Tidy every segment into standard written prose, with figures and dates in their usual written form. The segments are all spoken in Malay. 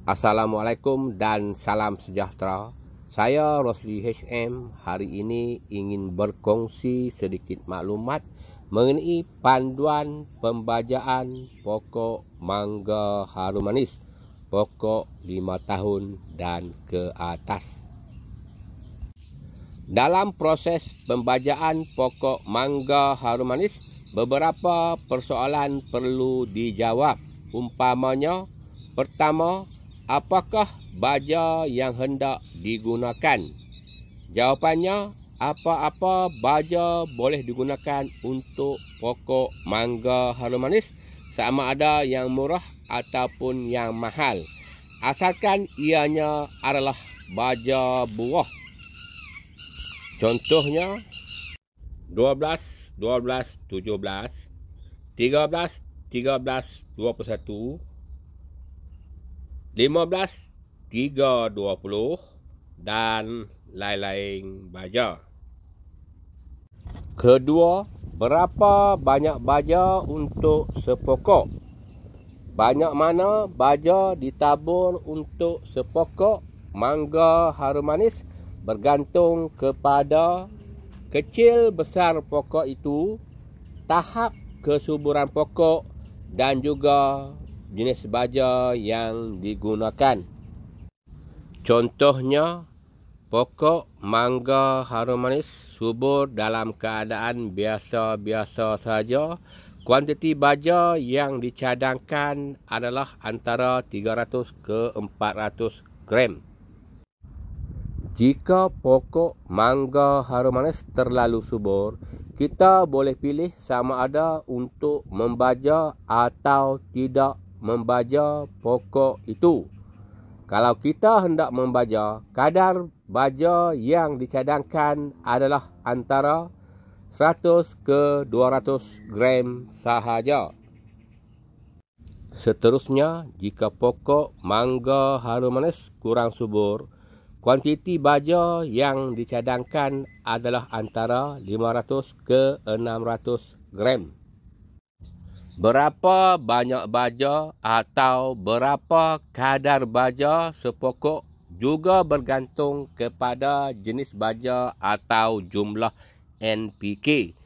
Assalamualaikum dan salam sejahtera. Saya Rosli HM hari ini ingin berkongsi sedikit maklumat mengenai panduan pembajaan pokok mangga harum manis pokok 5 tahun dan ke atas. Dalam proses pembajaan pokok mangga harum manis, beberapa persoalan perlu dijawab. Umpamanya, pertama, apakah baja yang hendak digunakan? Jawapannya, apa-apa baja boleh digunakan untuk pokok mangga harum manis, sama ada yang murah ataupun yang mahal, asalkan ianya adalah baja buah. Contohnya 12, 12, 17, 13, 13, 21, 15, 3, 20 dan lain-lain baja. Kedua, berapa banyak baja untuk sepokok? Banyak mana baja ditabur untuk sepokok mangga harum manis bergantung kepada kecil besar pokok itu, tahap kesuburan pokok dan juga jenis baja yang digunakan. Contohnya, pokok mangga harum manis subur dalam keadaan biasa-biasa saja. Kuantiti baja yang dicadangkan adalah antara 300 ke 400 gram. Jika pokok mangga harum manis terlalu subur, kita boleh pilih sama ada untuk membaja atau tidak membaja pokok itu. Kalau kita hendak membaja, kadar baja yang dicadangkan adalah antara 100 ke 200 gram sahaja. Seterusnya, jika pokok mangga harum manis kurang subur, kuantiti baja yang dicadangkan adalah antara 500 ke 600 gram. Berapa banyak baja atau berapa kadar baja sepokok juga bergantung kepada jenis baja atau jumlah NPK.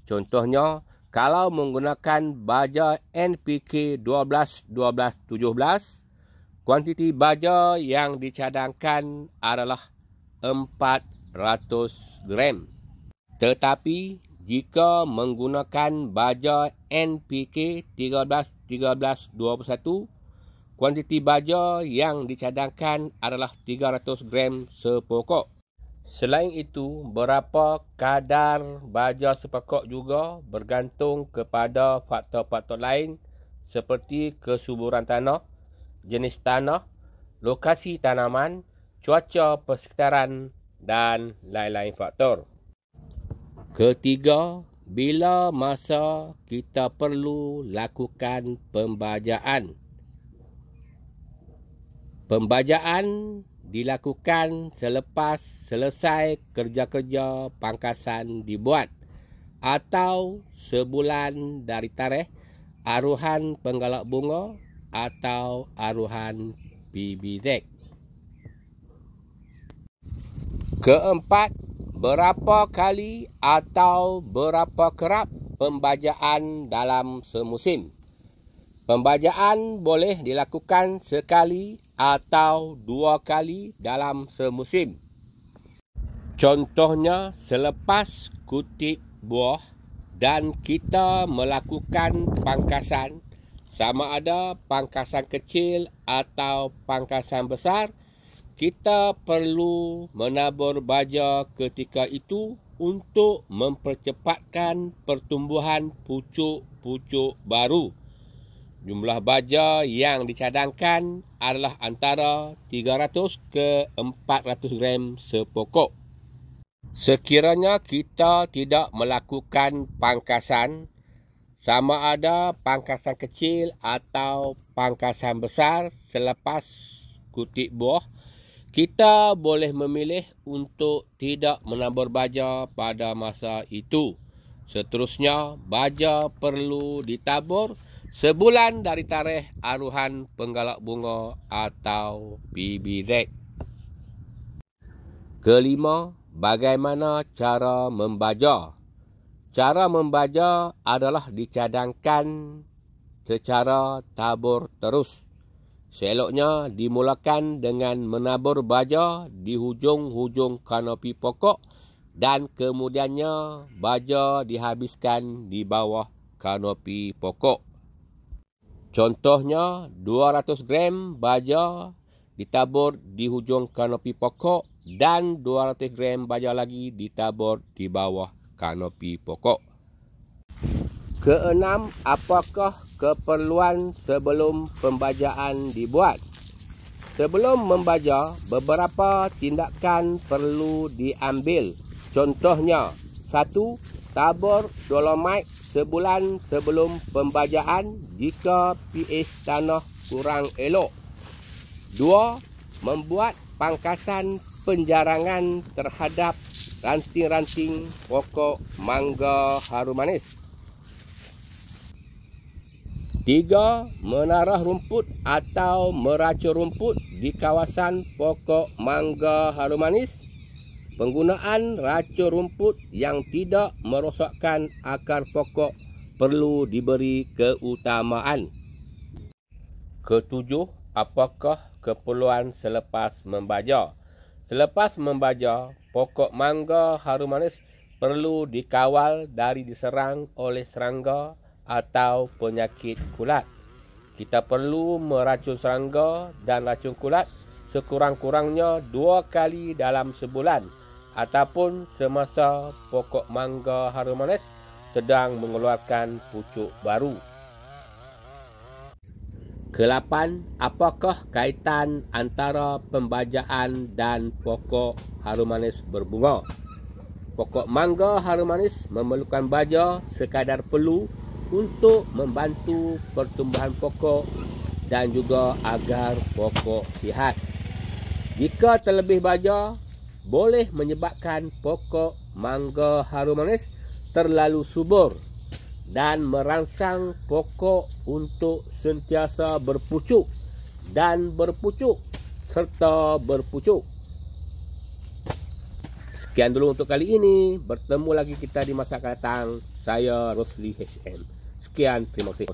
Contohnya, kalau menggunakan baja NPK 12, 12, 17, kuantiti baja yang dicadangkan adalah 400 gram. Tetapi jika menggunakan baja NPK 13, 13, 21, kuantiti baja yang dicadangkan adalah 300 gram sepokok. Selain itu, berapa kadar baja sepokok juga bergantung kepada faktor-faktor lain seperti kesuburan tanah, jenis tanah, lokasi tanaman, cuaca persekitaran dan lain-lain faktor. Ketiga, bila masa kita perlu lakukan pembajaan? Pembajaan dilakukan selepas selesai kerja-kerja pangkasan dibuat atau sebulan dari tarikh aruhan penggalak bunga atau aruhan PBZ. Keempat, berapa kali atau berapa kerap pembajaan dalam semusim? Pembajaan boleh dilakukan sekali atau 2 kali dalam semusim. Contohnya, selepas kutip buah dan kita melakukan pangkasan, sama ada pangkasan kecil atau pangkasan besar, kita perlu menabur baja ketika itu untuk mempercepatkan pertumbuhan pucuk-pucuk baru. Jumlah baja yang dicadangkan adalah antara 300 ke 400 gram sepokok. Sekiranya kita tidak melakukan pangkasan, sama ada pangkasan kecil atau pangkasan besar selepas kutip buah, kita boleh memilih untuk tidak menabur baja pada masa itu. Seterusnya, baja perlu ditabur sebulan dari tarikh aruhan penggalak bunga atau PBZ. Kelima, bagaimana cara membaca? Cara membaca adalah dicadangkan secara tabur terus. Seeloknya dimulakan dengan menabur baja di hujung-hujung kanopi pokok dan kemudiannya baja dihabiskan di bawah kanopi pokok. Contohnya 200 gram baja ditabur di hujung kanopi pokok dan 200 gram baja lagi ditabur di bawah kanopi pokok. Keenam, apakah keperluan sebelum pembajaan dibuat? Sebelum membaja, beberapa tindakan perlu diambil. Contohnya, 1. Tabur dolomite sebulan sebelum pembajaan jika pH tanah kurang elok. 2. Membuat pangkasan penjarangan terhadap ranting-ranting pokok mangga harum manis. 3. Menarah rumput atau meracur rumput di kawasan pokok mangga harum manis. Penggunaan racun rumput yang tidak merosakkan akar pokok perlu diberi keutamaan. Ketujuh, apakah keperluan selepas membaja? Selepas membaja, pokok mangga harum manis perlu dikawal dari diserang oleh serangga atau penyakit kulat. Kita perlu meracun serangga dan racun kulat sekurang-kurangnya 2 kali dalam sebulan ataupun semasa pokok mangga harum manis sedang mengeluarkan pucuk baru. Ke-8, apakah kaitan antara pembajaan dan pokok harum manis berbunga? Pokok mangga harum manis memerlukan baja sekadar perlu untuk membantu pertumbuhan pokok dan juga agar pokok sihat. Jika terlebih baja, boleh menyebabkan pokok mangga harum manis terlalu subur dan merangsang pokok untuk sentiasa berpucuk dan berpucuk serta berpucuk. Sekian dulu untuk kali ini. Bertemu lagi kita di masa akan datang. Saya Rosli HM. Sekian, terima kasih.